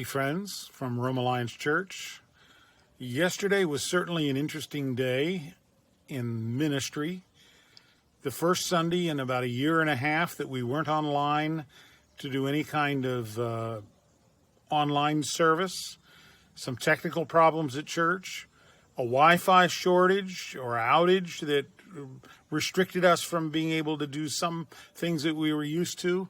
Howdy, friends from Rome Alliance Church. Yesterday was certainly an interesting day in ministry. The first Sunday in about a year and a half that we weren't online to do any kind of online service. Some technical problems at church, a Wi-Fi shortage or outage that restricted us from being able to do some things that we were used to.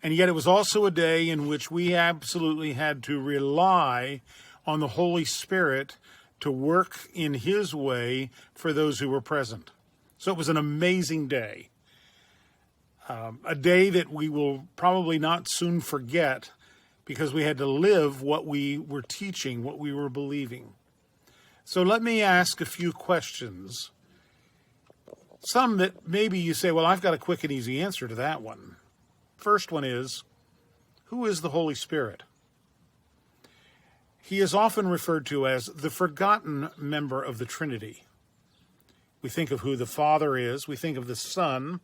And yet it was also a day in which we absolutely had to rely on the Holy Spirit to work in His way for those who were present. So it was an amazing day. A day that we will probably not soon forget because we had to live what we were teaching, what we were believing. So let me ask a few questions. Some that maybe you say, well, I've got a quick and easy answer to that one. First one is, who is the Holy Spirit? He is often referred to as the forgotten member of the Trinity. We think of who the Father is, we think of the Son,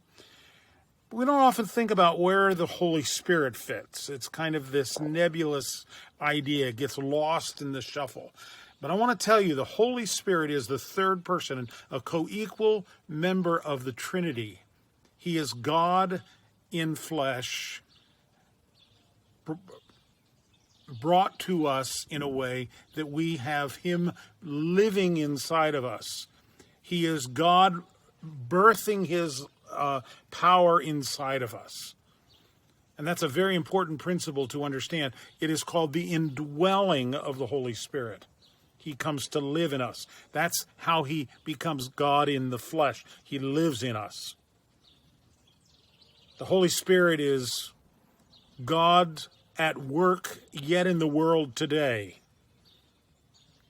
but we don't often think about where the Holy Spirit fits. It's kind of this nebulous idea, it gets lost in the shuffle. But I want to tell you, the Holy Spirit is the third person, a co-equal member of the Trinity. He is God in flesh, brought to us in a way that we have Him living inside of us. He is God birthing His power inside of us. And that's a very important principle to understand. It is called the indwelling of the Holy Spirit. He comes to live in us. That's how He becomes God in the flesh. He lives in us. The Holy Spirit is God at work yet in the world today.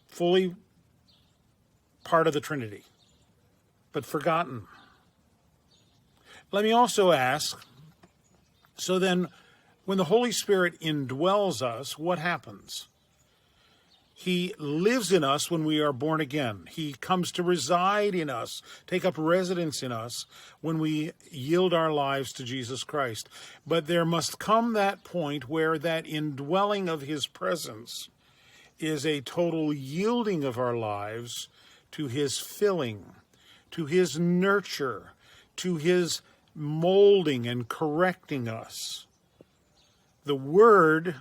Fully part of the Trinity, but forgotten. Let me also ask, so then when the Holy Spirit indwells us, what happens? He lives in us when we are born again. He comes to reside in us, take up residence in us when we yield our lives to Jesus Christ. But there must come that point where that indwelling of His presence is a total yielding of our lives to His filling, to His nurture, to His molding and correcting us. The word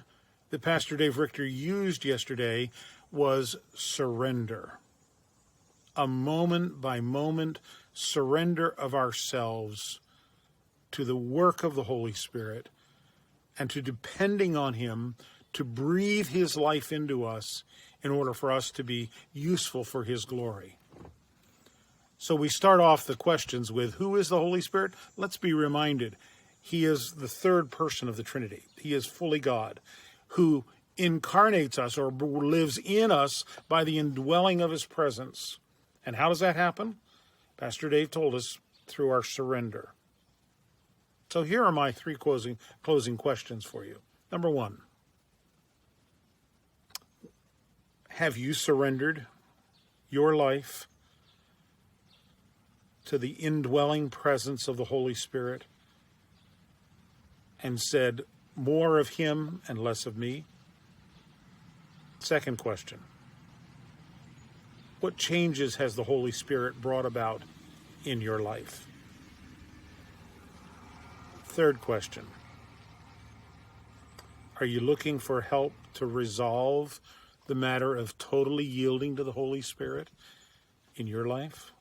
that Pastor Dave Richter used yesterday was surrender. A moment by moment surrender of ourselves to the work of the Holy Spirit and to depending on Him to breathe His life into us in order for us to be useful for His glory. So we start off the questions with, who is the Holy Spirit? Let's be reminded, He is the third person of the Trinity. He is fully God, who incarnates us or lives in us by the indwelling of His presence. And how does that happen? Pastor Dave told us, through our surrender. So here are my three closing questions for you. Number one, have you surrendered your life to the indwelling presence of the Holy Spirit and said, more of Him and less of me? Second question, what changes has the Holy Spirit brought about in your life? Third question, are you looking for help to resolve the matter of totally yielding to the Holy Spirit in your life?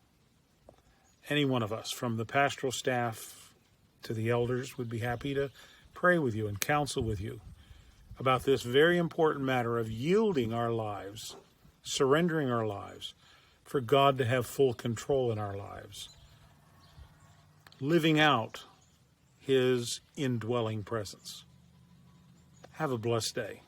Any one of us, from the pastoral staff to the elders, would be happy to pray with you and counsel with you about this very important matter of yielding our lives, surrendering our lives, for God to have full control in our lives, living out His indwelling presence. Have a blessed day.